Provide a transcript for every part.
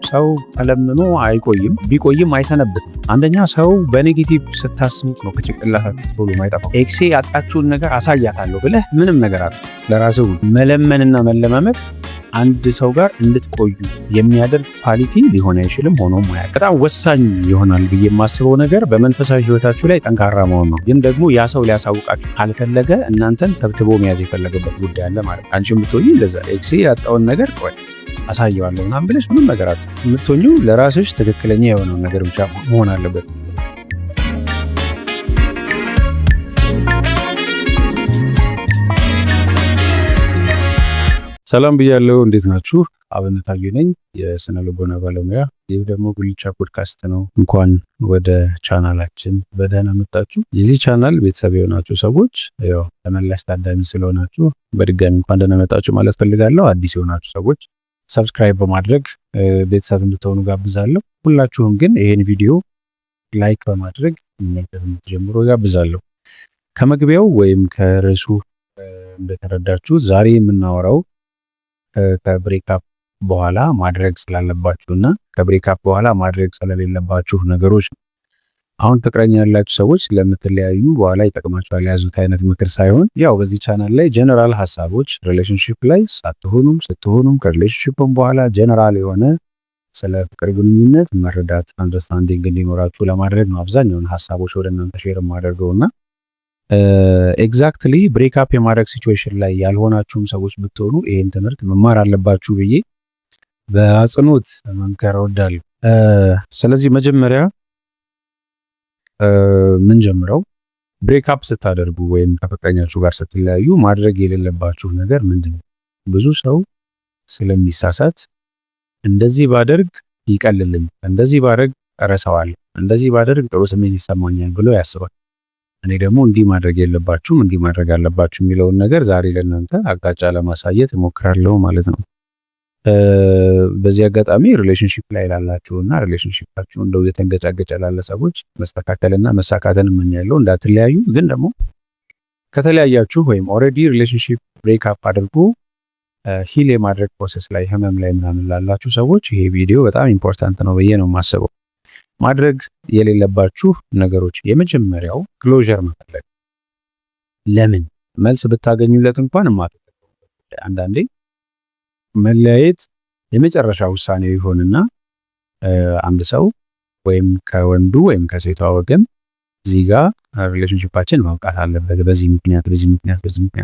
ሰው ተለምኖ አይቆይም፣ ቢቆይም አይሰነብትም። አንደኛ ሰው በኔጌቲቭ ስታስቡት ነው ከጭንቅላታችሁ ቶሎ ማይጠፋው። ኤክሴ ያጣችሁን ነገር አሳያታለሁ ብለህ ምንም ነገር አለ ለራስህ መለመንና መለማመድ አንድ ሰው ጋር እንድትቆዩ የሚያደርግ ኳሊቲ ሊሆን አይችልም። ሆኖም ማያውቅ በጣም ወሳኝ ይሆናል ብዬ የማስበው ነገር በመንፈሳዊ ህይወታችሁ ላይ ጠንካራ መሆን ነው። ግን ደግሞ ያ ሰው ሊያሳውቃችሁ ካልፈለገ እናንተን ተብትቦ መያዝ የፈለገበት ጉዳይ አለ ማለት ነው። አንቺ የምትሆኚ እንደዛ ኤክሴ ያጣውን ነገር ቆይ አሳየዋለሁ ምናምን ብለሽ ምንም ነገር አለ የምትሆኚው ለራስሽ ትክክለኛ የሆነውን ነገር ብቻ መሆን አለበት። ሰላም ብያለሁ። እንዴት ናችሁ? አብነት አዩ ነኝ፣ የስነ ልቦና ባለሙያ። ይህ ደግሞ ጉልቻ ፖድካስት ነው። እንኳን ወደ ቻናላችን በደህና መጣችሁ። የዚህ ቻናል ቤተሰብ የሆናችሁ ሰዎች ያው ተመላሽ ታዳሚ ስለሆናችሁ በድጋሚ እንኳን ደህና መጣችሁ ማለት ፈልጋለሁ። አዲስ የሆናችሁ ሰዎች ሰብስክራይብ በማድረግ ቤተሰብ እንድትሆኑ ጋብዛለሁ። ሁላችሁም ግን ይሄን ቪዲዮ ላይክ በማድረግ መመልከት እንድትጀምሩ ጋብዛለሁ። ከመግቢያው ወይም ከርዕሱ እንደተረዳችሁ ዛሬ የምናወራው ከብሬክአፕ በኋላ ማድረግ ስላለባችሁና ከብሬክአፕ በኋላ ማድረግ ስለሌለባችሁ ነገሮች ነው። አሁን ፍቅረኛ ያላችሁ ሰዎች ስለምትለያዩ በኋላ ይጠቅማችኋል የያዙት አይነት ምክር ሳይሆን ያው በዚህ ቻናል ላይ ጀነራል ሀሳቦች ሪሌሽንሺፕ ላይ ስትሆኑም ከሪሌሽንሺፕም በኋላ ጀነራል የሆነ ስለ ፍቅር ግንኙነት መረዳት አንደርስታንዲንግ እንዲኖራችሁ ለማድረግ ነው አብዛኛውን ሀሳቦች ወደ እናንተ ሼር የማደርገውና ኤግዛክትሊ ብሬክአፕ የማድረግ ሲቹዌሽን ላይ ያልሆናችሁም ሰዎች ብትሆኑ ይሄን ትምህርት መማር አለባችሁ ብዬ በአጽንኦት መምከር እወዳለሁ። ስለዚህ መጀመሪያ ምን ጀምረው ብሬክአፕ ስታደርጉ ወይም ከፍቅረኛችሁ ጋር ስትለያዩ ማድረግ የሌለባችሁ ነገር ምንድነው? ብዙ ሰው ስለሚሳሳት እንደዚህ ባደርግ ይቀልልኝ፣ እንደዚህ ባደርግ እረሳዋለሁ፣ እንደዚህ ባደርግ ጥሩ ስሜት ይሰማኛል ብሎ ያስባል። እኔ ደግሞ እንዲህ ማድረግ የለባችሁም እንዲህ ማድረግ አለባችሁ የሚለውን ነገር ዛሬ ለእናንተ አቅጣጫ ለማሳየት እሞክራለሁ ማለት ነው። በዚህ አጋጣሚ ሪሌሽንሺፕ ላይ ላላችሁና ሪሌሽንሺፓችሁ እንደው የተንገጫገጨ ላለ ሰዎች መስተካከልና መሳካትን እመኛለሁ። እንዳትለያዩ። ግን ደግሞ ከተለያያችሁ ወይም ኦልሬዲ ሪሌሽንሺፕ ብሬክአፕ አድርጎ ሂል የማድረግ ፕሮሰስ ላይ ህመም ላይ ምናምን ላላችሁ ሰዎች ይሄ ቪዲዮ በጣም ኢምፖርታንት ነው ብዬ ነው የማስበው። ማድረግ የሌለባችሁ ነገሮች የመጀመሪያው ክሎዥር መፈለግ። ለምን መልስ ብታገኙለት እንኳን አንዳንዴ መለያየት የመጨረሻ ውሳኔው ይሆንና አንድ ሰው ወይም ከወንዱ ወይም ከሴቷ ወገን እዚህ ጋር ሪሌሽንሺፓችን ማብቃት አለበት በዚህ ምክንያት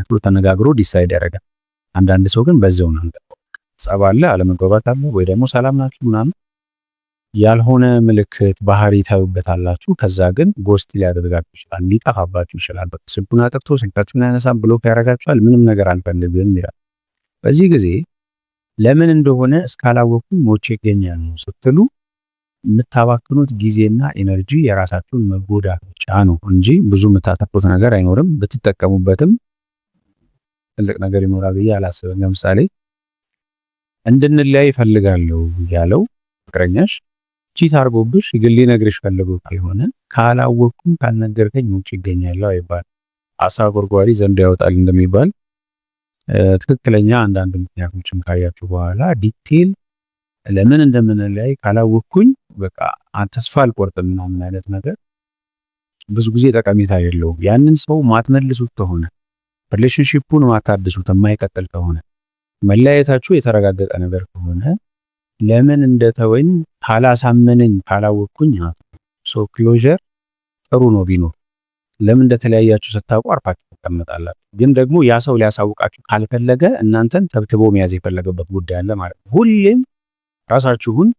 ብሎ ተነጋግሮ ዲሳይድ ያደርጋል። አንዳንድ ሰው ግን በዛው ነው ጸብ አለ፣ አለመግባባት አለ፣ ወይ ደግሞ ሰላም ናችሁ ምናምን ያልሆነ ምልክት ባህሪ ታዩበታላችሁ። ከዛ ግን ጎስት ሊያደርጋችሁ ይችላል፣ ሊጠፋባችሁ ይችላል። በቃ ስልኩን አጥፍቶ ስልካችሁን ያነሳም ብሎክ ያደርጋችኋል። ምንም ነገር አልፈልግም ይላል። በዚህ ጊዜ ለምን እንደሆነ እስካላወቁ ሞቼ ይገኛሉ ስትሉ የምታባክኑት ጊዜና ኤነርጂ የራሳችሁን መጎዳት ብቻ ነው እንጂ ብዙ የምታተርፉት ነገር አይኖርም። ብትጠቀሙበትም ትልቅ ነገር ይኖራል ብዬ አላስብም። ለምሳሌ እንድንለያይ እፈልጋለሁ ያለው ፍቅረኛሽ ቺት አርጎብሽ ግን ሊነግርሽ ፈልጎ ከሆነ ካላወቅኩም ካልነገርከኝ ውጭ ይገኛለሁ አይባል። አሳ ጎርጓሪ ዘንድ ያወጣል እንደሚባል ትክክለኛ አንዳንድ ምክንያቶችን ካያችሁ በኋላ ዲቴል ለምን እንደምንለያይ ካላወቅኩኝ በቃ ተስፋ አልቆርጥም ምናምን አይነት ነገር ብዙ ጊዜ ጠቀሜታ የለውም። ያንን ሰው ማትመልሱት ከሆነ ሪሌሽንሺፑን ማታድሱት የማይቀጥል ከሆነ መለያየታችሁ የተረጋገጠ ነገር ከሆነ ለምን እንደተወኝ ካላሳመነኝ ካላወቅኩኝ ሶ ክሎዥር ጥሩ ነው ቢኖር። ለምን እንደተለያያችሁ ስታውቁ አርፋችሁ ተቀመጣላችሁ። ግን ደግሞ ያ ሰው ሊያሳውቃችሁ ካልፈለገ እናንተን ተብትቦ መያዝ የፈለገበት ጉዳይ አለ ማለት ነው። ሁሌም ራሳችሁን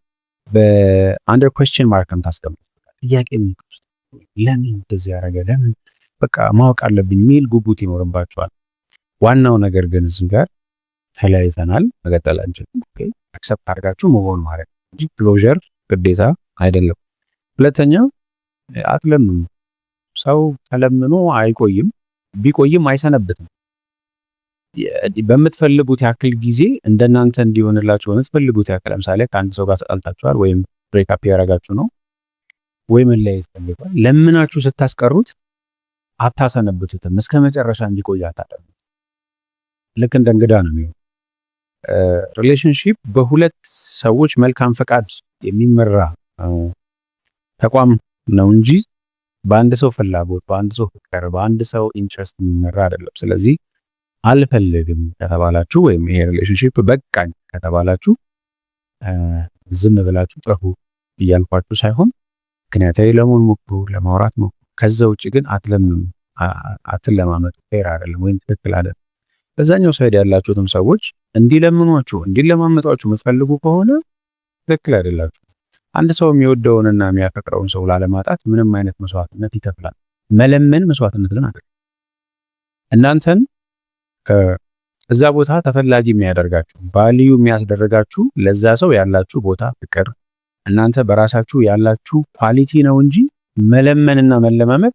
በአንደር ኩዌስችን ማርክም ታስቀምጡ። ጥያቄ ምንድነው? ለምን እንደዚህ ያደረገ? ለምን በቃ ማወቅ አለብኝ የሚል ጉጉት ይኖርባችኋል። ዋናው ነገር ግን እዚህ ጋር ተለያይተናል መቀጠል አንችልም። ኦኬ አክሰፕት አድርጋችሁ መሆን ማለት እንጂ ክሎዥር ግዴታ አይደለም። ሁለተኛው አትለምኑ። ሰው ተለምኖ አይቆይም፣ ቢቆይም አይሰነብትም። በምትፈልጉት ያክል ጊዜ እንደናንተ እንዲሆንላችሁ በምትፈልጉት ያክል ለምሳሌ ከአንድ ሰው ጋር ተጣልታችኋል ወይም ብሬክአፕ ያደረጋችሁ ነው ወይ መለያየት ፈልጋችኋል። ለምናችሁ ስታስቀሩት አታሰነብቱትም። እስከ መጨረሻ እንዲቆይ አታደርጉት። ልክ እንደ እንግዳ ነው የሚሆነው። ሪሌሽንሺፕ በሁለት ሰዎች መልካም ፈቃድ የሚመራ ተቋም ነው እንጂ በአንድ ሰው ፍላጎት፣ በአንድ ሰው ፍቅር፣ በአንድ ሰው ኢንትረስት የሚመራ አይደለም። ስለዚህ አልፈልግም ከተባላችሁ ወይም ይሄ ሪሌሽንሺፕ በቃኝ ከተባላችሁ ዝም ብላችሁ ጥሩ እያልኳችሁ ሳይሆን ምክንያታዊ ለመሆን ሞክሩ፣ ለማውራት ሞክሩ። ከዛ ውጭ ግን አትለማመጡ። ፌር አይደለም ወይም ትክክል አይደለም። በዛኛው ሳይድ ያላችሁትም ሰዎች እንዲለምኗችሁ እንዲለማመጧችሁ የምትፈልጉ ከሆነ ትክክል አይደላችሁ። አንድ ሰው የሚወደውንና የሚያፈቅረውን ሰው ላለማጣት ምንም አይነት መስዋዕትነት ይከፍላል። መለመን መስዋዕትነት ግን አይደለም። እናንተን እዛ ቦታ ተፈላጊ የሚያደርጋችሁ ቫልዩ የሚያስደርጋችሁ ለዛ ሰው ያላችሁ ቦታ፣ ፍቅር፣ እናንተ በራሳችሁ ያላችሁ ኳሊቲ ነው እንጂ መለመንና መለማመጥ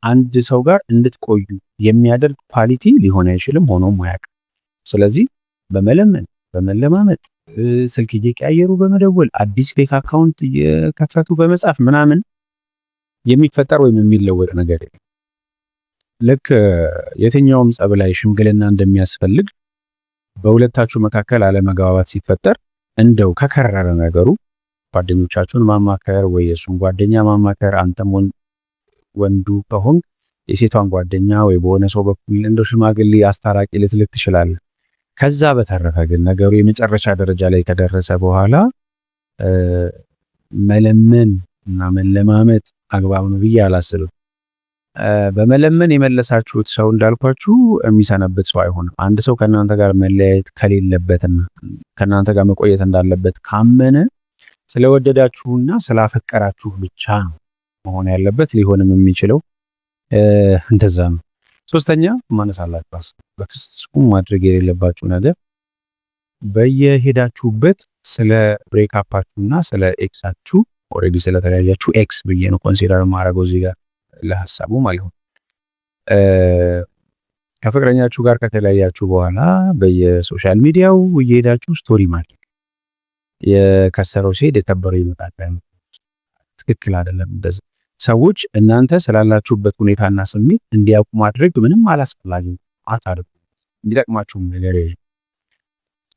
አንድ ሰው ጋር እንድትቆዩ የሚያደርግ ኳሊቲ ሊሆን አይችልም፣ ሆኖም አያውቅም። ስለዚህ በመለመን በመለማመጥ ስልክ እየቀያየሩ በመደወል አዲስ ፌክ አካውንት እየከፈቱ በመጻፍ ምናምን የሚፈጠር ወይም የሚለወጥ ነገር የለም። ልክ የትኛውም ጸብ ላይ ሽምግልና እንደሚያስፈልግ በሁለታችሁ መካከል አለመግባባት ሲፈጠር እንደው ከከረረ ነገሩ ጓደኞቻችሁን ማማከር ወይ የሱን ጓደኛ ማማከር፣ አንተም ወንዱ ከሆን የሴቷን ጓደኛ ወይ በሆነ ሰው በኩል እንደው ሽማግሌ አስታራቂ ልትልክ ትችላለህ። ከዛ በተረፈ ግን ነገሩ የመጨረሻ ደረጃ ላይ ከደረሰ በኋላ መለመን እና መለማመጥ አግባብ ነው ብዬ አላስብም። በመለመን የመለሳችሁት ሰው እንዳልኳችሁ የሚሰነብት ሰው አይሆንም። አንድ ሰው ከእናንተ ጋር መለያየት ከሌለበትና ከእናንተ ጋር መቆየት እንዳለበት ካመነ ስለወደዳችሁና ስላፈቀራችሁ ብቻ ነው መሆን ያለበት፣ ሊሆንም የሚችለው እንደዛ ነው። ሶስተኛ ማነሳላችሁ በፍጹም ማድረግ የሌለባችሁ ነገር በየሄዳችሁበት ስለ ብሬክአፓችሁና ስለ ኤክሳችሁ ኦሬዲ ስለተለያያችሁ ኤክስ ብዬ ነው ኮንሲደር ማድረገው እዚህ ጋር ለሐሳቡ ማለት ነው። ከፍቅረኛችሁ ጋር ከተለያያችሁ በኋላ በየሶሻል ሚዲያው እየሄዳችሁ ስቶሪ ማድረግ የከሰረው ሲሄድ የከበረው ይመጣል። ትክክል አይደለም። እንደዚህ ሰዎች እናንተ ስላላችሁበት ሁኔታና ስሜት እንዲያውቁ ማድረግ ምንም አላስፈላጊ አታድርጉ። እንዲጠቅማችሁ ነገር የለም።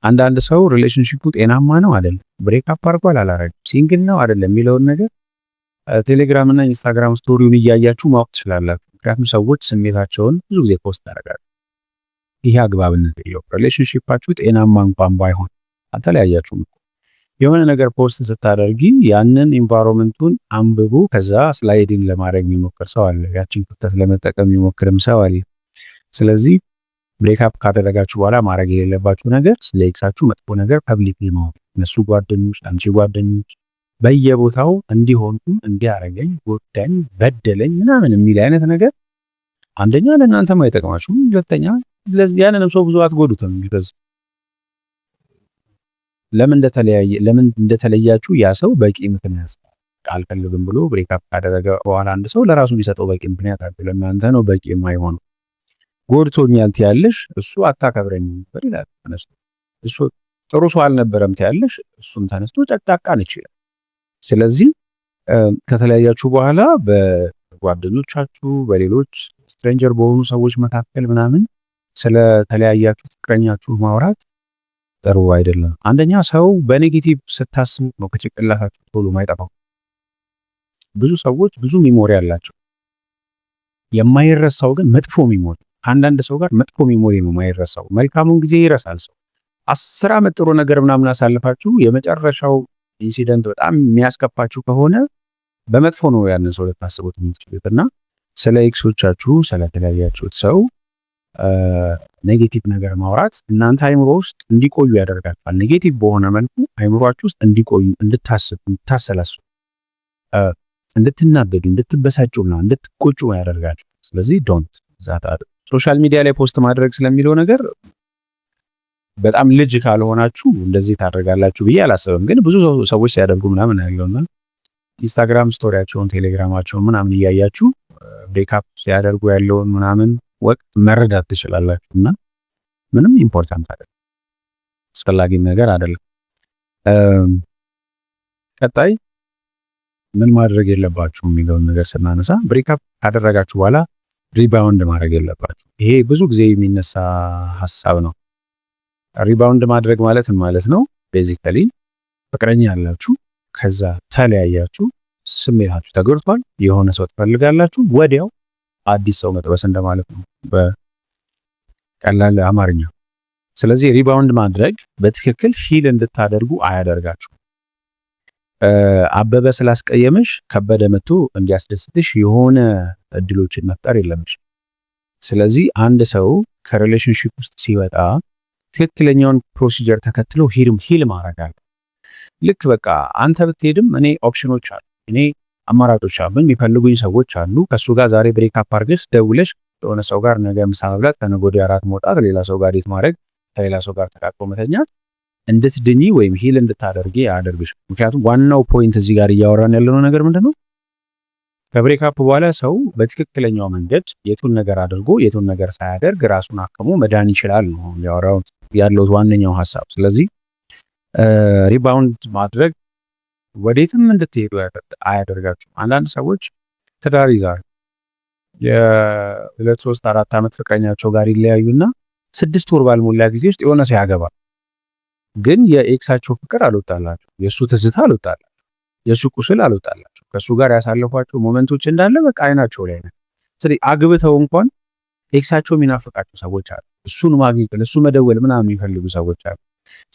አንዳንድ ሰው ሪሌሽንሺፑ ጤናማ ነው አይደለም፣ ብሬክአፕ አድርጓል አላረገም፣ ሲንግል ነው አይደለም የሚለውን ነገር ቴሌግራም እና ኢንስታግራም ስቶሪውን እያያችሁ ማወቅ ትችላላችሁ። ምክንያቱም ሰዎች ስሜታቸውን ብዙ ጊዜ ፖስት ያደርጋሉ። ይሄ አግባብነት የለውም። ሪሌሽንሺፓችሁ ጤናማ እንኳን ባይሆን አልተለያያችሁም። የሆነ ነገር ፖስት ስታደርጊ ያንን ኢንቫይሮንመንቱን አንብቡ። ከዛ ስላይዲንግ ለማድረግ የሚሞክር ሰው አለ፣ ያችን ክፍተት ለመጠቀም የሚሞክርም ሰው አለ። ስለዚህ ብሬክአፕ ካደረጋችሁ በኋላ ማድረግ የሌለባችሁ ነገር ስለ ኤክሳችሁ መጥፎ ነገር ፐብሊክሊ ማወቅ፣ እነሱ ጓደኞች፣ አንቺ ጓደኞች በየቦታው እንዲሆኑ እንዲያረገኝ፣ ጎዳኝ፣ በደለኝ ምናምን የሚል አይነት ነገር አንደኛ ለእናንተም አይጠቅማችሁም፣ ሁለተኛ ያንንም ሰው ብዙ አትጎዱትም። ለምን እንደተለያችሁ ያ ሰው በቂ ምክንያት አልፈልግም ብሎ ብሬክአፕ ካደረገ በኋላ አንድ ሰው ለራሱ ሊሰጠው በቂ ምክንያት አለ። ለእናንተ ነው በቂ የማይሆነው። ጎድቶኛል ትያለሽ፣ እሱ አታከብረኝም ይላል ተነስቶ። እሱ ጥሩ ሰው አልነበረም ትያለሽ፣ እሱም ተነስቶ ጨቅጣቃ ነች ይላል። ስለዚህ ከተለያያችሁ በኋላ በጓደኞቻችሁ በሌሎች ስትሬንጀር በሆኑ ሰዎች መካከል ምናምን ስለተለያያችሁ ፍቅረኛችሁ ማውራት ጥሩ አይደለም። አንደኛ ሰው በኔጌቲቭ ስታስቡ ነው ከጭንቅላታችሁ ቶሎ ማይጠፋው። ብዙ ሰዎች ብዙ ሚሞሪ አላቸው። የማይረሳው ግን መጥፎ ሚሞሪ። አንዳንድ ሰው ጋር መጥፎ ሚሞሪ ነው የማይረሳው። መልካሙን ጊዜ ይረሳል ሰው። 10 ዓመት ጥሩ ነገር ምናምን አሳልፋችሁ የመጨረሻው ኢንሲደንት በጣም የሚያስከፋችሁ ከሆነ በመጥፎ ነው ያንን ሰው ልታስቡት የምትችሉት። እና ስለ ኤክሶቻችሁ ስለተለያያችሁት ሰው ኔጌቲቭ ነገር ማውራት እናንተ አይምሮ ውስጥ እንዲቆዩ ያደርጋችኋል። ኔጌቲቭ በሆነ መልኩ አይምሮአችሁ ውስጥ እንዲቆዩ፣ እንድታስቡ፣ እንድታሰላሱ፣ እንድትናደዱ፣ እንድትበሳጩና እንድትቆጩ ያደርጋችሁ። ስለዚህ ዶንት ዛት ሶሻል ሚዲያ ላይ ፖስት ማድረግ ስለሚለው ነገር በጣም ልጅ ካልሆናችሁ እንደዚህ ታደርጋላችሁ ብዬ አላስብም። ግን ብዙ ሰዎች ሲያደርጉ ምናምን ያለውና ኢንስታግራም ስቶሪያቸውን ቴሌግራማቸውን ምናምን እያያችሁ ብሬክአፕ ሲያደርጉ ያለውን ምናምን ወቅት መረዳት ትችላላችሁ። እና ምንም ኢምፖርታንት አይደለም፣ አስፈላጊ ነገር አይደለም። ቀጣይ ምን ማድረግ የለባችሁ የሚለውን ነገር ስናነሳ ብሬክአፕ ካደረጋችሁ በኋላ ሪባውንድ ማድረግ የለባችሁ። ይሄ ብዙ ጊዜ የሚነሳ ሐሳብ ነው። ሪባውንድ ማድረግ ማለት ነው ቤዚካሊ ፍቅረኛ ያላችሁ ከዛ ተለያያችሁ፣ ስሜታችሁ ተጎድቷል፣ የሆነ ሰው ትፈልጋላችሁ፣ ወዲያው አዲስ ሰው መጥበስ እንደማለት ነው በቀላል አማርኛ። ስለዚህ ሪባውንድ ማድረግ በትክክል ሂል እንድታደርጉ አያደርጋችሁ። አበበ ስላስቀየመሽ ከበደ መጥቶ እንዲያስደስትሽ የሆነ እድሎችን መፍጠር የለምሽ። ስለዚህ አንድ ሰው ከሪሌሽንሺፕ ውስጥ ሲወጣ ትክክለኛውን ፕሮሲጀር ተከትሎ ሂል ማድረግ አለ። ልክ በቃ አንተ ብትሄድም እኔ ኦፕሽኖች አሉ፣ እኔ አማራጮች አሉ፣ የሚፈልጉኝ ሰዎች አሉ። ከሱ ጋር ዛሬ ብሬክ አፕ አድርገሽ ደውለሽ የሆነ ሰው ጋር ነገ ምሳ መብላት፣ ከነገ ወዲያ እራት መውጣት፣ ሌላ ሰው ጋር ዴት ማድረግ፣ ከሌላ ሰው ጋር ተቃቅፎ መተኛት እንድትድኚ ወይም ሂል እንድታደርጊ አያደርግሽ። ምክንያቱም ዋናው ፖይንት እዚህ ጋር እያወራን ያለነው ነገር ምንድነው? ከብሬክ አፕ በኋላ ሰው በትክክለኛው መንገድ የቱን ነገር አድርጎ የቱን ነገር ሳያደርግ ራሱን አክሞ መዳን ይችላል ነው ያወራው ያለው ዋነኛው ሐሳብ። ስለዚህ ሪባውንድ ማድረግ ወዴትም እንድትሄዱ አያደርጋችሁም። አንዳንድ ሰዎች ትዳር ይዛሉ፣ የ2 3 4 ዓመት ፍቅረኛቸው ጋር ይለያዩና 6 ወር ባልሞላ ጊዜ ውስጥ የሆነ ሰው ያገባል። ግን የኤክሳቸው ፍቅር አልወጣላቸው፣ የእሱ ትዝታ አልወጣላቸው፣ የእሱ ቁስል አልወጣላቸው። ከእሱ ጋር ያሳለፏቸው ሞመንቶች እንዳለ በቃ አይናቸው ላይ ነው። ስለዚህ አግብተው እንኳን ኤክሳቸው የሚናፍቃቸው ሰዎች አሉ። እሱን ማግኘት ለእሱ መደወል ምናምን የሚፈልጉ ሰዎች አሉ።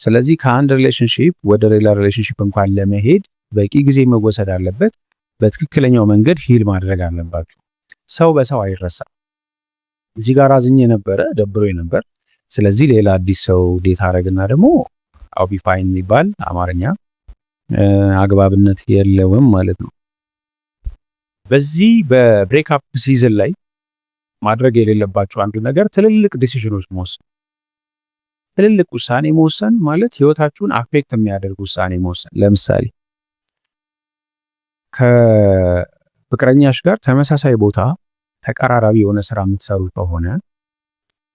ስለዚህ ከአንድ ሪሌሽንሺፕ ወደ ሌላ ሪሌሽንሺፕ እንኳን ለመሄድ በቂ ጊዜ መወሰድ አለበት። በትክክለኛው መንገድ ሂል ማድረግ አለባችሁ። ሰው በሰው አይረሳም። እዚህ ጋር አዝኜ ነበረ፣ ደብሮ ነበር። ስለዚህ ሌላ አዲስ ሰው ዴት አረግና ደግሞ አው ቢ ፋይን የሚባል አማርኛ አግባብነት የለውም ማለት ነው። በዚህ በብሬክ አፕ ሲዝን ላይ ማድረግ የሌለባችሁ አንዱ ነገር ትልልቅ ዲሲዥኖች መወሰን። ትልልቅ ውሳኔ መወሰን ማለት ህይወታችሁን አፌክት የሚያደርግ ውሳኔ መወሰን። ለምሳሌ ከፍቅረኛሽ ጋር ተመሳሳይ ቦታ ተቀራራቢ የሆነ ስራ የምትሰሩ ከሆነ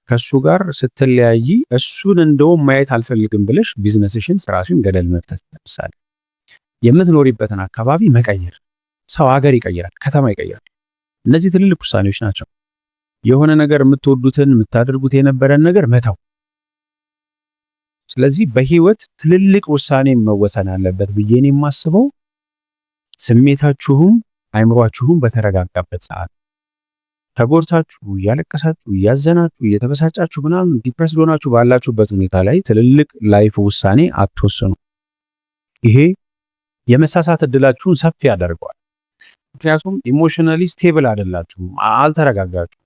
ከሱ ጋር ስትለያይ እሱን እንደውም ማየት አልፈልግም ብለሽ ቢዝነስሽን ስራሽን ገደል መክተት። ለምሳሌ የምትኖሪበትን አካባቢ መቀየር። ሰው ሀገር ይቀይራል፣ ከተማ ይቀይራል። እነዚህ ትልልቅ ውሳኔዎች ናቸው። የሆነ ነገር የምትወዱትን የምታደርጉት የነበረን ነገር መተው። ስለዚህ በህይወት ትልልቅ ውሳኔ መወሰን አለበት ብዬ ነው የማስበው። ስሜታችሁም አይምሯችሁም በተረጋጋበት ሰዓት። ተጎድታችሁ እያለቀሳችሁ እያዘናችሁ እየተበሳጫችሁ ምናምን ዲፕረስ ሆናችሁ ባላችሁበት ሁኔታ ላይ ትልልቅ ላይፍ ውሳኔ አትወስኑ። ይሄ የመሳሳት እድላችሁን ሰፊ ያደርገዋል። ምክንያቱም ኢሞሽናሊ ስቴብል አይደላችሁም፣ አልተረጋጋችሁም።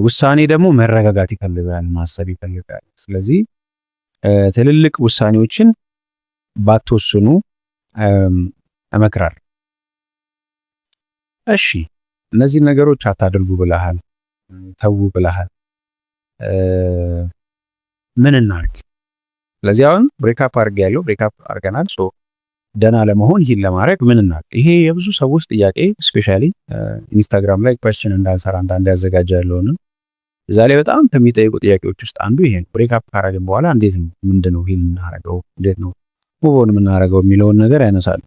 ውሳኔ ደግሞ መረጋጋት ይፈልጋል፣ ማሰብ ይፈልጋል። ስለዚህ ትልልቅ ውሳኔዎችን ባትወስኑ እመክራለሁ። እሺ እነዚህ ነገሮች አታድርጉ ብለሃል፣ ተው ብለሃል። ምን እናድርግ? ስለዚህ አሁን ብሬክአፕ አድርጌያለሁ፣ ብሬክአፕ አድርገናል። ሶ ደህና ለመሆን ይህን ለማድረግ ምን እናድርግ? ይሄ የብዙ ሰዎች ጥያቄ፣ ስፔሻሊ ኢንስታግራም ላይ ኩዌስችን እንዳንሰራ አንዳንድ ያዘጋጃለሁና እዛ ላይ በጣም ከሚጠይቁ ጥያቄዎች ውስጥ አንዱ ይሄ ነው። ብሬክአፕ ካደረግን በኋላ እንዴት ነው ምንድነው ሂል እናደርገው፣ እንዴት ነው ሙቭ ኦን የምናደርገው የሚለውን ነገር ያነሳሉ።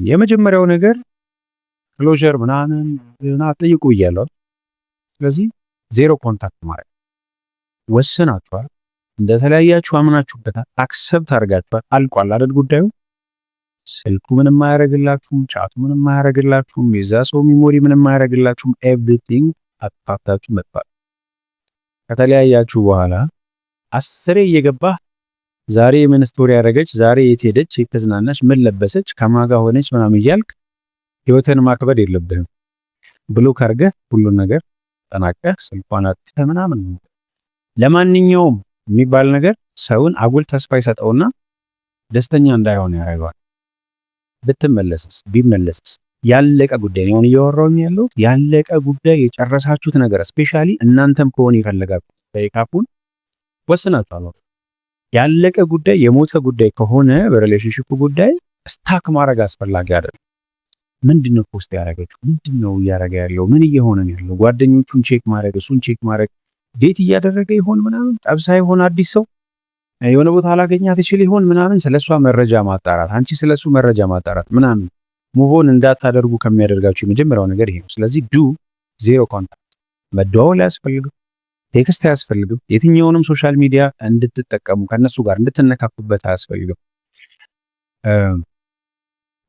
የመጀመሪያው ነገር ክሎዥር ምናምን ጠይቁ እያለሁ። ስለዚህ ዜሮ ኮንታክት ማድረግ ወስናችኋል፣ እንደተለያያችሁ አምናችሁበታል፣ አክሰፕት አድርጋችኋል፣ አልቋል አይደል ጉዳዩ። ስልኩ ምንም አያደርግላችሁም፣ ቻቱ ምንም አያደርግላችሁም፣ የዛ ሰው ሚሞሪ ምንም አያደርግላችሁም። ኤቭሪቲንግ አጥፋታችሁ መጥፋት። ከተለያያችሁ በኋላ አስሬ እየገባህ ዛሬ ምን ስቶሪ ያደረገች፣ ዛሬ የት ሄደች፣ የት ተዝናናች፣ ምን ለበሰች፣ ከማጋ ሆነች ምናምን እያልክ ህይወትን ማክበድ የለብህም። ብሎክ አድርገህ ሁሉን ነገር ጠናቀህ ስልኳን አጥፍተህ ምናምን። ለማንኛውም የሚባል ነገር ሰውን አጉል ተስፋ ይሰጠውና ደስተኛ እንዳይሆን ያደርገዋል። ብትመለስስ ቢመለስስ ያለቀ ጉዳይ ነው እያወራሁኝ ያለሁት። ያለቀ ጉዳይ የጨረሳችሁት ነገር ስፔሻሊ እናንተም ከሆነ የፈለጋችሁት ብሬክአፑን ወስናችኋል። ያለቀ ጉዳይ የሞተ ጉዳይ ከሆነ በሪሌሽንሺፕ ጉዳይ ስታክ ማድረግ አስፈላጊ አይደለም። ምንድነው ፖስት ያደረገችው? ምንድነው እያደረገ ያለው? ምን እየሆነ ነው ያለው? ጓደኞቹን ቼክ ማድረግ፣ እሱን ቼክ ማድረግ፣ ዴት እያደረገ ይሆን ምናምን፣ ጠብሳ ይሆን፣ አዲስ ሰው የሆነ ቦታ አላገኛት ይችል ይሆን ምናምን፣ ስለሷ መረጃ ማጣራት፣ አንቺ ስለሱ መረጃ ማጣራት ምናምን ሙቮን እንዳታደርጉ ከሚያደርጋችሁ የመጀመሪያው ነገር ይሄ ነው። ስለዚህ ዱ ዜሮ ኮንታክት። መደዋወል ያስፈልጋል፣ ቴክስት አያስፈልግም። የትኛውንም ሶሻል ሚዲያ እንድትጠቀሙ ከነሱ ጋር እንድትነካኩበት አያስፈልግም።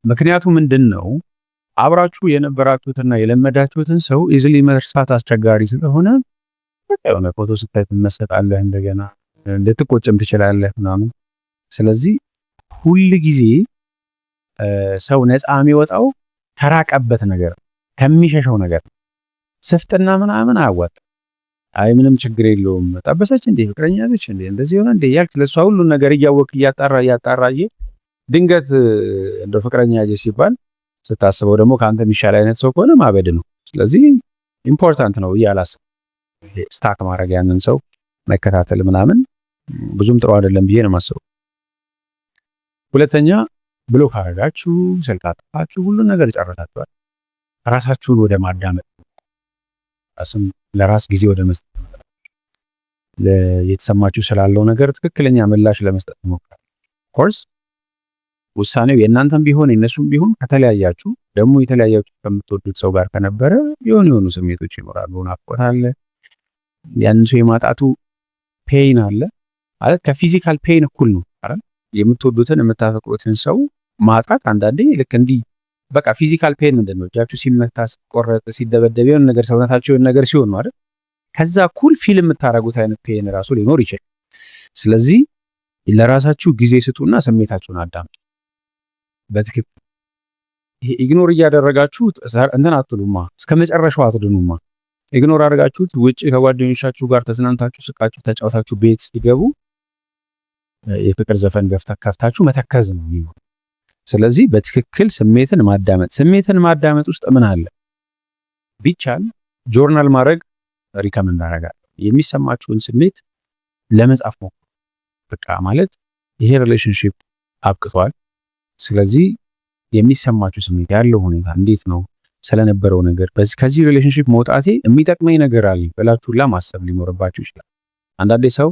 ምክንያቱ ምንድን ነው? አብራችሁ የነበራችሁትና የለመዳችሁትን ሰው ኢዝሊ መርሳት አስቸጋሪ ስለሆነ በቃ የሆነ ፎቶ ስታይ ትመሰጣለህ፣ እንደገና ልትቆጭም ትችላለህ ምናምን። ስለዚህ ሁል ጊዜ ሰው ነፃ የሚወጣው ከራቀበት ነገር ከሚሸሸው ነገር ስፍጥና ምናምን አያዋጣም። አይ ምንም ችግር የለውም ጠበሰች እንዴ ፍቅረኛ ያዘች እንዴ እንደዚህ ሆነ እንዴ ያልክ ለሷ ሁሉን ነገር እያወቅ እያጣራየ ድንገት እንደ ፍቅረኛ ያዘች ሲባል ስታስበው ደግሞ ከአንተ የሚሻል አይነት ሰው ከሆነ ማበድ ነው። ስለዚህ ኢምፖርታንት ነው እያላስብ ስታክ ማድረግ ያንን ሰው መከታተል ምናምን ብዙም ጥሩ አይደለም ብዬ ነው የማስበው። ሁለተኛ ብሎክ አደረጋችሁ፣ ስልክ አጠፋችሁ፣ ሁሉን ነገር ጨረሳችኋል። ራሳችሁን ወደ ማዳመጥ ለራስ ጊዜ ወደ መስጠት የተሰማችሁ ስላለው ነገር ትክክለኛ ምላሽ ለመስጠት ሞክራችሁ። ኮርስ ውሳኔው የእናንተም ቢሆን የነሱም ቢሆን ከተለያያችሁ ደግሞ የተለያያችሁ ከምትወዱት ሰው ጋር ከነበረ የሆኑ ስሜቶች ይኖራሉ። ናፍቆት አለ፣ ያን ሰው የማጣቱ ፔይን አለ ማለት ከፊዚካል ፔይን እኩል ነው አይደል? የምትወዱትን የምታፈቅሩትን ሰው ማጣት አንዳንዴ ልክ እንዲህ በቃ ፊዚካል ፔን ምንድነው? እጃችሁ ሲመታ፣ ሲቆረጥ፣ ሲደበደብ የሆነ ነገር ሰውነታችሁ የሆነ ነገር ሲሆን ማለት ከዛ ኩል ፊልም የምታረጉት አይነት ፔን ራሱ ሊኖር ይችላል። ስለዚህ ለራሳችሁ ጊዜ ስጡና ስሜታችሁን አዳምጡ በትክክል። ይሄ ኢግኖር እያደረጋችሁ እንትን አትሉማ፣ እስከመጨረሻው አትድኑማ። ኢግኖር አድርጋችሁት ውጪ ከጓደኞቻችሁ ጋር ተዝናንታችሁ ስቃችሁ ተጫውታችሁ ቤት ሲገቡ የፍቅር ዘፈን ከፍታችሁ መተከዝ ነው የሚሆነው። ስለዚህ በትክክል ስሜትን ማዳመጥ ውስጥ ምን አለ? ቢቻል ጆርናል ማድረግ ሪከመንድ አደርጋለሁ። የሚሰማችሁን ስሜት ለመጻፍ ሞክሩ። በቃ ማለት ይሄ ሪሌሽንሺፕ አብቅቷል፣ ስለዚህ የሚሰማችሁ ስሜት ያለው ሁኔታ እንዴት ነው? ስለነበረው ነገር ከዚህ ሪሌሽንሺፕ መውጣቴ የሚጠቅመኝ ነገር አለ ብላችሁላ ማሰብ ሊኖርባችሁ ይችላል። አንዳንዴ ሰው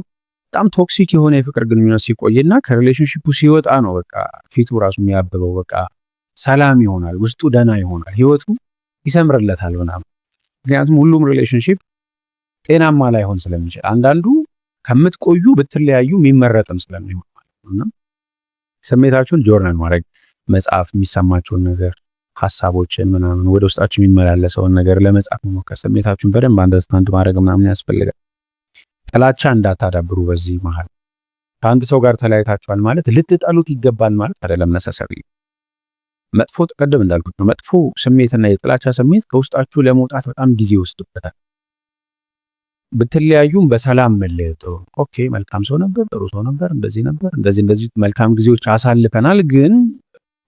በጣም ቶክሲክ የሆነ የፍቅር ግንኙነት ሲቆይና ከሪሌሽንሺፑ ሲወጣ ነው በቃ ፊቱ ራሱ የሚያብበው፣ በቃ ሰላም ይሆናል፣ ውስጡ ደህና ይሆናል፣ ህይወቱ ይሰምርለታል ምናምን። ምክንያቱም ሁሉም ሪሌሽንሺፕ ጤናማ ላይሆን ስለሚችል አንዳንዱ ከምትቆዩ ብትለያዩ የሚመረጥም ስለሚሆን ማለት ነውና ስሜታችሁን ጆርናል ማድረግ፣ መጻፍ፣ የሚሰማችሁን ነገር ሐሳቦችን ምናምን ወደ ውስጣችሁ የሚመላለሰውን ነገር ለመጻፍ መሞከር፣ ስሜታችሁን በደንብ አንደርስታንድ ማድረግ ምናምን ያስፈልጋል። ጥላቻ እንዳታዳብሩ። በዚህ መሃል ከአንድ ሰው ጋር ተለያይታችኋል ማለት ልትጠሉት ይገባል ማለት አይደለም። ነሰሰሪ መጥፎ ቀደም እንዳልኩት ነው። መጥፎ ስሜትና የጥላቻ ስሜት ከውስጣችሁ ለመውጣት በጣም ጊዜ ይወስድበታል። ብትለያዩም በሰላም መለየት ኦኬ፣ መልካም ሰው ነበር፣ ጥሩ ሰው ነበር፣ እንደዚህ ነበር፣ እንደዚህ መልካም ጊዜዎች አሳልፈናል፣ ግን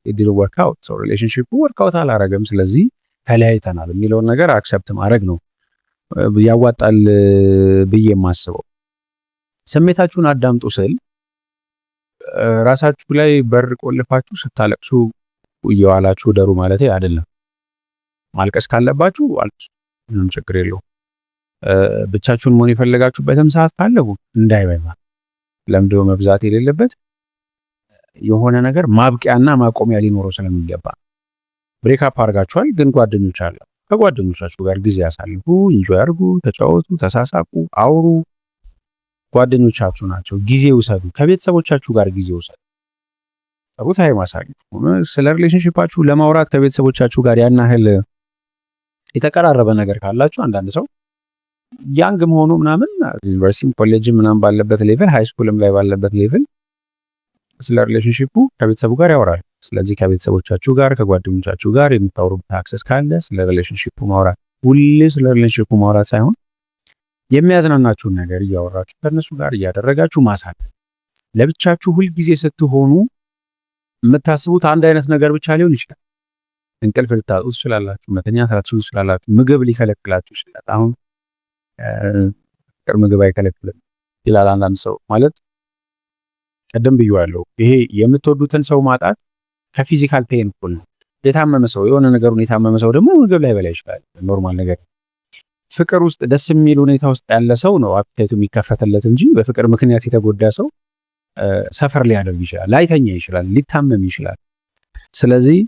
ኢት ወርክ አውት ሶ ሪሌሽንሺፑ ወርክ አውት አላረገም፣ ስለዚህ ተለያይተናል የሚለውን ነገር አክሰፕት ማድረግ ነው ያዋጣል ብዬ የማስበው። ስሜታችሁን አዳምጡ ስል ራሳችሁ ላይ በር ቆልፋችሁ ስታለቅሱ እየዋላችሁ ደሩ ማለት አይደለም። ማልቀስ ካለባችሁ አልቅሱ፣ ምንም ችግር የለውም። ብቻችሁን መሆን የፈለጋችሁበትም ሰዓት ካለው እንዳይበዛ ለምዶ መብዛት የሌለበት የሆነ ነገር ማብቂያና ማቆሚያ ሊኖረው ስለሚገባ ብሬክአፕ አድርጋችኋል፣ ግን ጓደኞች አለ ከጓደኞቻችሁ ጋር ጊዜ ያሳልፉ፣ ኢንጆይ አድርጉ፣ ተጫወቱ፣ ተሳሳቁ፣ አውሩ። ጓደኞቻችሁ ናቸው፣ ጊዜ ውሰዱ። ከቤተሰቦቻችሁ ጋር ጊዜ ውሰዱ። ታይም አሳልፉ። ስለ ሪሌሽንሺፓችሁ ለማውራት ከቤተሰቦቻችሁ ጋር ያን ያህል የተቀራረበ ነገር ካላችሁ አንዳንድ ሰው ያንግ መሆኑ ምናምን ዩኒቨርሲቲ ኮሌጅ ምናምን ባለበት ሌቭል ሃይ ስኩልም ላይ ባለበት ሌቭል ስለ ሪሌሽንሺፑ ከቤተሰቡ ጋር ያወራል። ስለዚህ ከቤተሰቦቻችሁ ጋር ከጓደኞቻችሁ ጋር የምታወሩበት አክሰስ ካለ ስለ ሪሌሽንሺፑ ማውራት፣ ሁሌ ስለ ሪሌሽንሺፑ ማውራት ሳይሆን የሚያዝናናችሁን ነገር እያወራችሁ ከነሱ ጋር እያደረጋችሁ ማሳለፍ። ለብቻችሁ ሁል ጊዜ ስትሆኑ የምታስቡት አንድ አይነት ነገር ብቻ ሊሆን ይችላል። እንቅልፍ ልታጡ ትችላላችሁ፣ መተኛት ላትችሉ ትችላላችሁ፣ ምግብ ሊከለክላችሁ ይችላል። አሁን ምግብ አይከለክልም ይላል አንዳንድ ሰው። ማለት ቀደም ብዬዋለሁ፣ ይሄ የምትወዱትን ሰው ማጣት ከፊዚካል ፔን እኩል ነው። የታመመ ሰው የሆነ ነገሩን የታመመ ሰው ደግሞ ምግብ ላይ በላ ይችላል፣ ኖርማል ነገር። ፍቅር ውስጥ ደስ የሚል ሁኔታ ውስጥ ያለ ሰው ነው አፕታይቱ የሚከፈተለት እንጂ በፍቅር ምክንያት የተጎዳ ሰው ሰፈር ሊያደርግ ይችላል፣ ላይተኛ ይችላል፣ ሊታመም ይችላል። ስለዚህ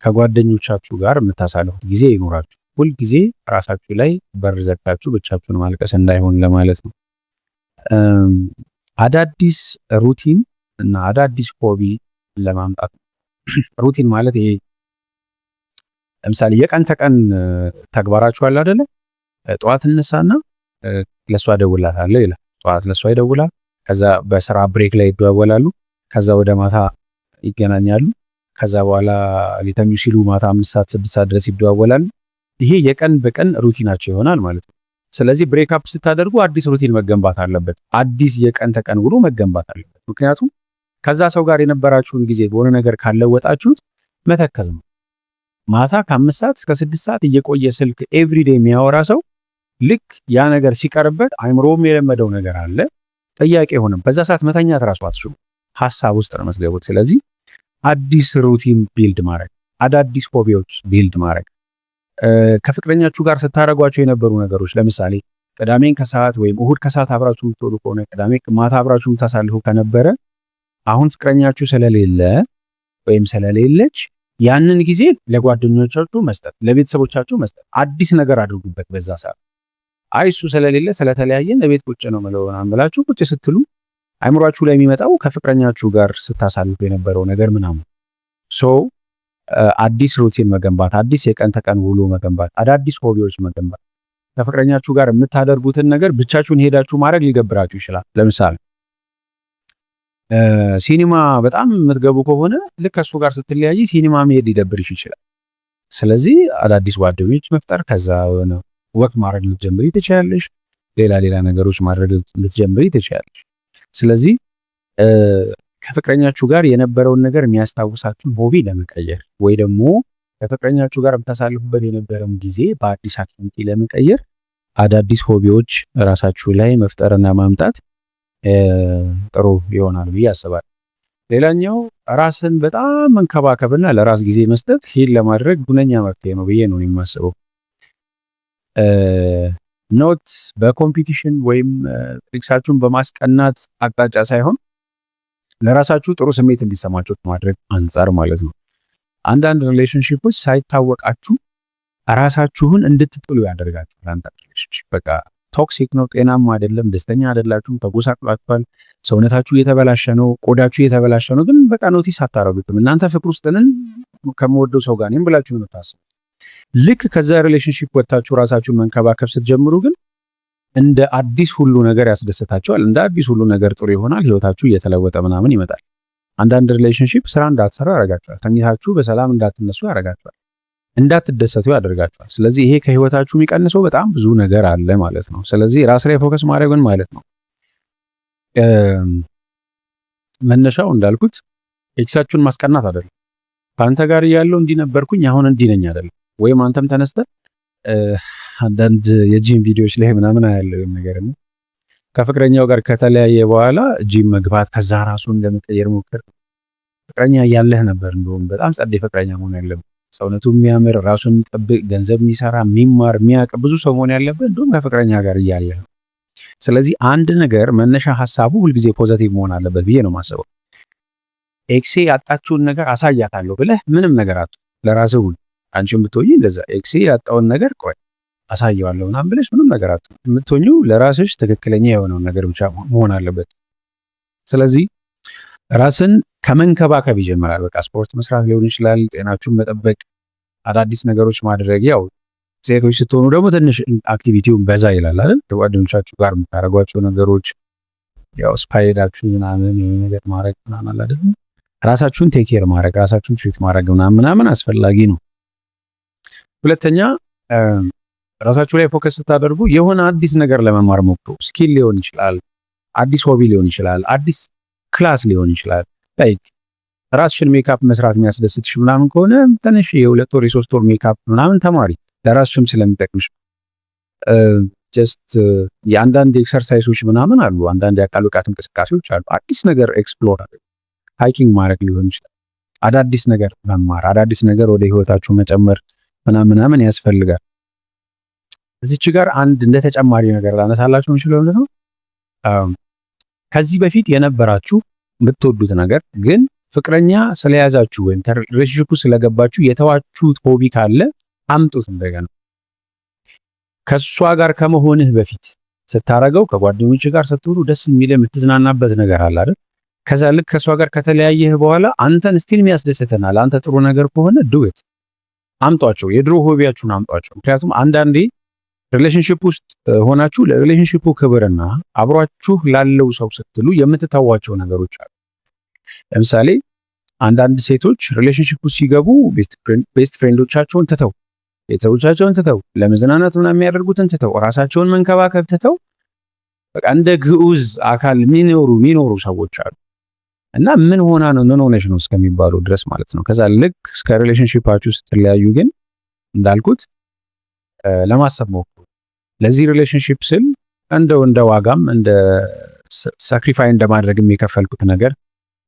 ከጓደኞቻችሁ ጋር የምታሳልፉት ጊዜ ይኖራችሁ። ሁልጊዜ ራሳችሁ ላይ በር ዘግታችሁ ብቻችሁን ማልቀስ እንዳይሆን ለማለት ነው። አዳዲስ ሩቲን እና አዳዲስ ሆቢ ለማምጣት ሩቲን ማለት ይሄ ለምሳሌ የቀን ተቀን ተግባራችሁ አለ አይደለ? ጠዋት እነሳና ለሷ እደውልላታለሁ ይላል። ጠዋት ለሷ ይደውላል። ከዛ በስራ ብሬክ ላይ ይደዋወላሉ። ከዛ ወደ ማታ ይገናኛሉ። ከዛ በኋላ ሊተኙ ሲሉ ማታ 5 ሰዓት 6 ሰዓት ድረስ ይደዋወላሉ። ይሄ የቀን በቀን ሩቲናቸው ይሆናል ማለት ነው። ስለዚህ ብሬክ አፕ ስታደርጉ አዲስ ሩቲን መገንባት አለበት። አዲስ የቀን ተቀን ውሎ መገንባት አለበት። ምክንያቱም ከዛ ሰው ጋር የነበራችሁን ጊዜ በሆነ ነገር ካለወጣችሁት መተከዝ ነው። ማታ ከ5 ሰዓት እስከ 6 ሰዓት እየቆየ ስልክ ኤቭሪዴ የሚያወራ ሰው ልክ ያ ነገር ሲቀርበት አይምሮም የለመደው ነገር አለ። ጥያቄ ሆነም በዛ ሰዓት መተኛት ራሱ አትችሉ፣ ሐሳብ ውስጥ ነው መስገቡት። ስለዚህ አዲስ ሩቲን ቢልድ ማድረግ፣ አዳዲስ ሆቢዎች ቢልድ ማድረግ፣ ከፍቅረኛችሁ ጋር ስታደርጓቸው የነበሩ ነገሮች ለምሳሌ ቅዳሜን ከሰዓት ወይም እሁድ ከሰዓት አብራችሁ የምትወዱ ከሆነ ቅዳሜ ማታ አብራችሁ የምታሳልፉ ከነበረ አሁን ፍቅረኛችሁ ስለሌለ ወይም ስለሌለች ያንን ጊዜ ለጓደኞቻችሁ መስጠት፣ ለቤተሰቦቻችሁ መስጠት፣ አዲስ ነገር አድርጉበት በዛ ሰዓት። አይ እሱ ስለሌለ ስለተለያየን ለቤት ቁጭ ነው ምለውናን ብላችሁ ቁጭ ስትሉ አይምሯችሁ ላይ የሚመጣው ከፍቅረኛችሁ ጋር ስታሳልፉ የነበረው ነገር ምናምን። ሶ አዲስ ሩቲን መገንባት፣ አዲስ የቀን ተቀን ውሎ መገንባት፣ አዳዲስ ሆቢዎች መገንባት። ከፍቅረኛችሁ ጋር የምታደርጉትን ነገር ብቻችሁን ሄዳችሁ ማድረግ ሊገብራችሁ ይችላል። ለምሳሌ ሲኒማ በጣም የምትገቡ ከሆነ ልክ ከሱ ጋር ስትለያይ ሲኒማ መሄድ ሊደብርሽ ይችላል። ስለዚህ አዳዲስ ጓደኞች መፍጠር፣ ከዛ ሆነ ወቅ ማድረግ ልትጀምሪ ትችላለሽ። ሌላ ነገሮች ማድረግ ልትጀምሪ ትችላለሽ። ስለዚህ ከፍቅረኛችሁ ጋር የነበረውን ነገር የሚያስታውሳችሁ ሆቢ ለመቀየር ወይ ደግሞ ከፍቅረኛችሁ ጋር የምታሳልፉበት የነበረውን ጊዜ በአዲስ አክቲቪቲ ለመቀየር አዳዲስ ሆቢዎች ራሳችሁ ላይ መፍጠርና ማምጣት ጥሩ ይሆናል ብዬ አስባለሁ። ሌላኛው ራስን በጣም መንከባከብና ለራስ ጊዜ መስጠት ሂል ለማድረግ ሁነኛ መፍትሄ ነው ብዬ ነው የማስበው። ኖት በኮምፒቲሽን ወይም ትሪክሳችሁን በማስቀናት አቅጣጫ ሳይሆን ለራሳችሁ ጥሩ ስሜት እንዲሰማችሁ ማድረግ አንጻር ማለት ነው። አንዳንድ ሪሌሽንሺፖች ሳይታወቃችሁ ራሳችሁን እንድትጥሉ ያደርጋችኋል። አንዳንድ ሪሌሽንሺፕ በቃ ቶክሲክ ነው፣ ጤናማ አይደለም፣ ደስተኛ አይደላችሁም፣ ተጎሳቅላችኋል፣ ሰውነታችሁ እየተበላሸ ነው፣ ቆዳችሁ እየተበላሸ ነው። ግን በቃ ኖቲስ አታረጉትም። እናንተ ፍቅር ውስጥ ነን ከምወደው ሰው ጋር ነኝ ብላችሁ ነው የምታስቡት። ልክ ከዛ ሪሌሽንሺፕ ወጥታችሁ ራሳችሁን መንከባከብ ስትጀምሩ ግን እንደ አዲስ ሁሉ ነገር ያስደስታችኋል። እንደ አዲስ ሁሉ ነገር ጥሩ ይሆናል። ህይወታችሁ እየተለወጠ ምናምን ይመጣል። አንዳንድ ሪሌሽንሺፕ ስራ እንዳትሰሩ ያደርጋችኋል። ተኝታችሁ በሰላም እንዳትነሱ ያደርጋችኋል። እንዳትደሰቱ ያደርጋችኋል። ስለዚህ ይሄ ከህይወታችሁ የሚቀንሰው በጣም ብዙ ነገር አለ ማለት ነው። ስለዚህ ራስ ላይ ፎከስ ማድረግን ማለት ነው። መነሻው እንዳልኩት ኤክሳችሁን ማስቀናት አይደለም። ከአንተ ጋር ያለው እንዲህ ነበርኩኝ አሁን እንዲህ ነኝ አይደለም። ወይም አንተም ተነስተህ አንዳንድ የጂም ቪዲዮዎች ላይ ምናምን አያለው ነገር ነው። ከፍቅረኛው ጋር ከተለያየ በኋላ ጂም መግባት፣ ከዛ ራሱን ለመቀየር ሞክር። ፍቅረኛ ያለህ ነበር እንደውም በጣም ጸዴ ፍቅረኛ መሆን ያለበት፣ ሰውነቱ የሚያምር፣ ራሱን የሚጠብቅ፣ ገንዘብ የሚሰራ፣ የሚማር፣ የሚያውቅ ብዙ ሰው መሆን ያለበት እንደውም ከፍቅረኛ ጋር እያለ ነው። ስለዚህ አንድ ነገር መነሻ ሀሳቡ ሁልጊዜ ፖዚቲቭ መሆን አለበት ብዬ ነው የማስበው። ኤክሴ ያጣችውን ነገር አሳያታለሁ ብለህ ምንም ነገር አጡ ለራስህ ሁሉ አንቺም ብትሆኚ እንደዛ ኤክሴ ያጣውን ነገር ቆይ አሳየዋለሁ ምናምን ብለሽ ምንም ነገር አጡ የምትሆኚው ለራስሽ ትክክለኛ የሆነውን ነገር ብቻ መሆን አለበት። ስለዚህ ራስን ከመንከባከብ ይጀምራል። በቃ ስፖርት መስራት ሊሆን ይችላል፣ ጤናችሁን መጠበቅ፣ አዳዲስ ነገሮች ማድረግ። ያው ሴቶች ስትሆኑ ደግሞ ትንሽ አክቲቪቲውን በዛ ይላል አይደል? ከጓደኞቻችሁ ጋር የምታደርጓቸው ነገሮች ያው ስፓይዳችሁ ምናምን የሆነ ነገር ማድረግ ምናምን አለ አይደል? ራሳችሁን ቴክ ኬር ማድረግ፣ ራሳችሁን ትሪት ማድረግ ምናምን አስፈላጊ ነው። ሁለተኛ ራሳችሁ ላይ ፎከስ ስታደርጉ የሆነ አዲስ ነገር ለመማር ሞክሩ። ስኪል ሊሆን ይችላል፣ አዲስ ሆቢ ሊሆን ይችላል፣ አዲስ ክላስ ሊሆን ይችላል። ላይክ ራስሽን ሜካፕ መስራት የሚያስደስትሽ ምናምን ከሆነ ትንሽ የ2 ወር የ3 ወር ሜካፕ ምናምን ተማሪ፣ ለራስሽም ስለሚጠቅምሽ። ጀስት የአንዳንድ ኤክሰርሳይሶች ምናምን አሉ፣ አንዳንድ የአካል ብቃት እንቅስቃሴዎች አሉ። አዲስ ነገር ኤክስፕሎር አድርጉ። ሃይኪንግ ማድረግ ሊሆን ይችላል። አዳዲስ ነገር መማር፣ አዳዲስ ነገር ወደ ህይወታችሁ መጨመር ምናምን ያስፈልጋል። እዚች ጋር አንድ እንደ ተጨማሪ ነገር ላነሳላችሁ እንችላለን ነው ከዚህ በፊት የነበራችሁ የምትወዱት ነገር ግን ፍቅረኛ ስለያዛችሁ ወይም ሪሌሽንሺፑ ስለገባችሁ የተዋችሁት ሆቢ ካለ አምጡት እንደገና። ከሷ ጋር ከመሆንህ በፊት ስታረገው ከጓደኞች ጋር ስትውሉ ደስ የሚል የምትዝናናበት ነገር አለ አይደል? ከዛ ልክ ከሷ ጋር ከተለያየህ በኋላ አንተን ስቲል የሚያስደስተናል አንተ ጥሩ ነገር ከሆነ ዱት አምጧቸው፣ የድሮ ሆቢያችሁን አምጧቸው። ምክንያቱም አንዳንዴ ሪሌሽንሺፕ ውስጥ ሆናችሁ ለሪሌሽንሺፑ ክብርና አብሯችሁ ላለው ሰው ስትሉ የምትተዋቸው ነገሮች አሉ። ለምሳሌ አንዳንድ ሴቶች ሪሌሽንሺፕ ውስጥ ሲገቡ ቤስት ፍሬንዶቻቸውን ትተው ቤተሰቦቻቸውን ትተው ለመዝናናት ምናምን የሚያደርጉትን ትተው ራሳቸውን መንከባከብ ትተው በቃ እንደ ግዑዝ አካል የሚኖሩ ሰዎች አሉ። እና ምን ሆና ነው ምን ሆነሽ ነው እስከሚባሉ ድረስ ማለት ነው። ከዛ ልክ እስከ ሪሌሽንሺፓችሁ ስትለያዩ ግን እንዳልኩት ለማሰብ ሞክሩ። ለዚህ ሪሌሽንሺፕ ስል እንደ ዋጋም እንደ ሳክሪፋይ እንደማድረግም የከፈልኩት ነገር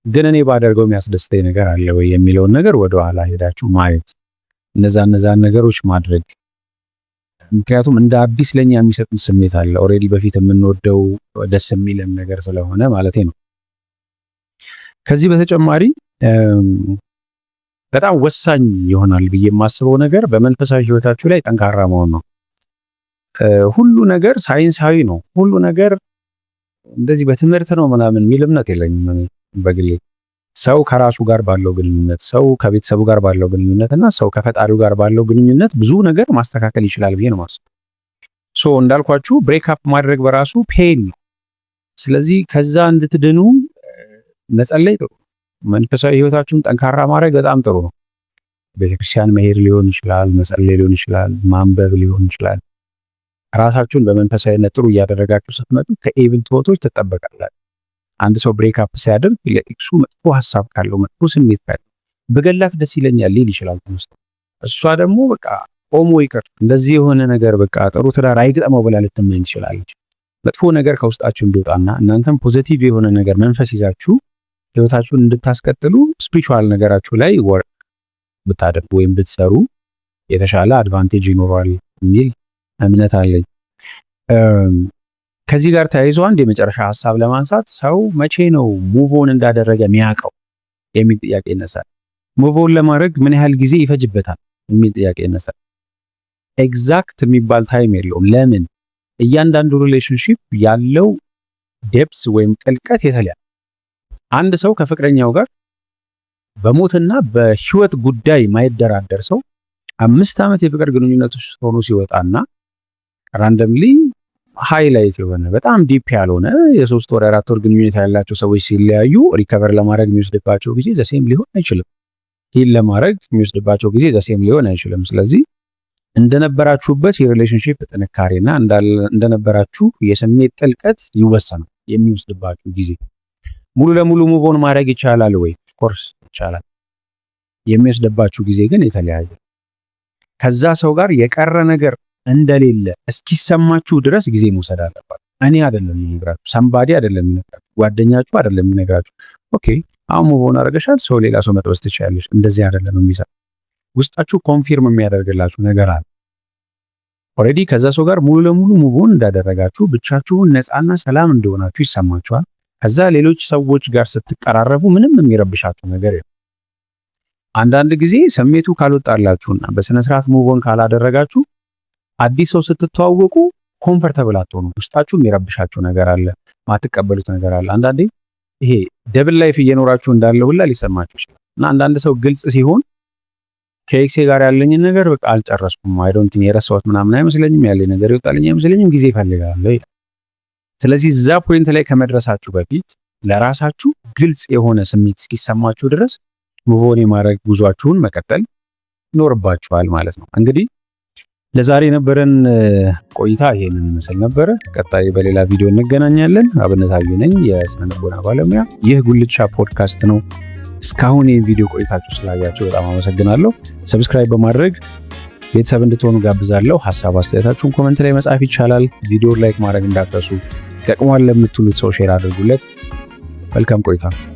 ግን እኔ ባደርገው የሚያስደስተኝ ነገር አለ ወይ የሚለውን ነገር ወደ ኋላ ሄዳችሁ ማየት፣ እነዛን ነገሮች ማድረግ። ምክንያቱም እንደ አዲስ ለኛ የሚሰጥን ስሜት አለ ኦሬዲ በፊት የምንወደው ደስ የሚልም ነገር ስለሆነ ማለት ነው። ከዚህ በተጨማሪ በጣም ወሳኝ ይሆናል ብዬ የማስበው ነገር በመንፈሳዊ ህይወታችሁ ላይ ጠንካራ መሆን ነው። ሁሉ ነገር ሳይንሳዊ ነው። ሁሉ ነገር እንደዚህ በትምህርት ነው ምናምን የሚል እምነት የለኝም በግሌ። ሰው ከራሱ ጋር ባለው ግንኙነት፣ ሰው ከቤተሰቡ ጋር ባለው ግንኙነት እና ሰው ከፈጣሪው ጋር ባለው ግንኙነት ብዙ ነገር ማስተካከል ይችላል ብዬ ነው የማስበው። እንዳልኳችሁ ብሬክ አፕ ማድረግ በራሱ ፔን ነው። ስለዚህ ከዛ እንድትድኑ መጸለይ ጥሩ፣ መንፈሳዊ ህይወታችሁን ጠንካራ ማድረግ በጣም ጥሩ ነው። ቤተክርስቲያን መሄድ ሊሆን ይችላል፣ መጸለይ ሊሆን ይችላል፣ ማንበብ ሊሆን ይችላል። ራሳችሁን በመንፈሳዊነት ጥሩ እያደረጋችሁ ስትመጡ ከኤቪል ቶቶች ትጠበቃላችሁ። አንድ ሰው ብሬክ አፕ ሲያደርግ ለኤክሱ መጥፎ ሀሳብ ካለው መጥፎ ስሜት ካለው በገላት ደስ ይለኛል ሊል ይችላል ተነስቶ። እሷ ደግሞ በቃ ቆሞ ይቀር እንደዚህ የሆነ ነገር በቃ ጥሩ ትዳር አይግጠመው ብላ ልትመኝ ትችላለች። መጥፎ ነገር ከውስጣችሁ እንዲወጣና እናንተም ፖዚቲቭ የሆነ ነገር መንፈስ ይዛችሁ ህይወታችሁን እንድታስቀጥሉ ስፒሪቹዋል ነገራችሁ ላይ ወርክ ብታደርጉ ወይም ብትሰሩ የተሻለ አድቫንቴጅ ይኖራል የሚል እምነት አለኝ። ከዚህ ጋር ተያይዞ አንድ የመጨረሻ ሐሳብ ለማንሳት ሰው መቼ ነው ሙቭ ኦን እንዳደረገ የሚያውቀው የሚል ጥያቄ ይነሳል። ሙቭ ኦን ለማድረግ ምን ያህል ጊዜ ይፈጅበታል የሚል ጥያቄ ይነሳል። ኤግዛክት የሚባል ታይም የለውም። ለምን? እያንዳንዱ ሪሌሽንሺፕ ያለው ዴፕስ ወይም ጥልቀት የተለያየ። አንድ ሰው ከፍቅረኛው ጋር በሞትና በህይወት ጉዳይ ማይደራደር ሰው 5 ዓመት የፍቅር ግንኙነት ውስጥ ሆኖ ሲወጣና ራንደምሊ ሃይላይት የሆነ በጣም ዲፕ ያልሆነ የ3 ወር 4 ወር ግንኙነት ያላቸው ሰዎች ሲለያዩ ሪከቨር ለማድረግ የሚወስድባቸው ጊዜ ዘሴም ሊሆን አይችልም። ሂል ለማድረግ የሚወስድባቸው ጊዜ ዘሴም ሊሆን አይችልም። ስለዚህ እንደነበራችሁበት የሪሌሽንሺፕ ጥንካሬና እንደነበራችሁ የስሜት ጥልቀት ይወሰናል የሚወስድባችሁ ጊዜ። ሙሉ ለሙሉ ሙቭ ኦን ማድረግ ይቻላል ወይ? ኦፍ ኮርስ ይቻላል። የሚወስድባችሁ ጊዜ ግን የተለያየ። ከዛ ሰው ጋር የቀረ ነገር እንደሌለ እስኪሰማችሁ ድረስ ጊዜ መውሰድ አለባችሁ። እኔ አይደለም የሚነግራችሁ፣ ሰምባዲ አይደለም የሚነግራችሁ፣ ጓደኛችሁ አይደለም የሚነግራችሁ። ኦኬ አሁን ሙቭ ኦን አድርገሻል፣ ሰው ሌላ ሰው መጥበስ ትችያለሽ። እንደዚህ አይደለም የሚሰራ። ውስጣችሁ ኮንፊርም የሚያደርግላችሁ ነገር አለ ኦሬዲ። ከዛ ሰው ጋር ሙሉ ለሙሉ ሙቭ ኦን እንዳደረጋችሁ ብቻችሁን ነፃና ሰላም እንደሆናችሁ ይሰማችኋል። ከዛ ሌሎች ሰዎች ጋር ስትቀራረቡ ምንም የሚረብሻችሁ ነገር የለም። አንዳንድ ጊዜ ስሜቱ ካልወጣላችሁና በስነ ስርዓት ሙቭ ኦን ካላደረጋችሁ አዲስ ሰው ስትተዋወቁ ኮምፎርታብል አትሆኑ። ውስጣችሁ የሚረብሻችሁ ነገር አለ፣ ማትቀበሉት ነገር አለ። አንዳንዴ ይሄ ደብል ላይፍ እየኖራችሁ እንዳለ ሁላ ሊሰማችሁ ይችላል። እና አንዳንድ ሰው ግልጽ ሲሆን ከኤክሴ ጋር ያለኝን ነገር በቃ አልጨረስኩም፣ አይ ዶንት ቲንክ የረሳሁት ምናምን አይመስለኝም፣ ያለኝ ነገር ይወጣልኝ አይመስለኝም፣ ጊዜ ይፈልጋል። ስለዚህ እዛ ፖይንት ላይ ከመድረሳችሁ በፊት ለራሳችሁ ግልጽ የሆነ ስሜት እስኪሰማችሁ ድረስ ሙቭ ኦን የማድረግ ጉዟችሁን መቀጠል ይኖርባችኋል ማለት ነው። እንግዲህ ለዛሬ የነበረን ቆይታ ይሄንን ይመስል ነበረ። ቀጣይ በሌላ ቪዲዮ እንገናኛለን። አብነት አዩ ነኝ፣ የስነ ልቦና ባለሙያ። ይህ ጉልቻ ፖድካስት ነው። እስካሁን ይህን ቪዲዮ ቆይታችሁ ስላያችሁ በጣም አመሰግናለሁ። ሰብስክራይብ በማድረግ ቤተሰብ እንድትሆኑ ጋብዛለሁ። ሐሳብ አስተያየታችሁን ኮሜንት ላይ መጻፍ ይቻላል። ቪዲዮ ላይክ ማድረግ እንዳትረሱ። ጠቅሟል ለምትሉት ሰው ሼር አድርጉለት። መልካም ቆይታ።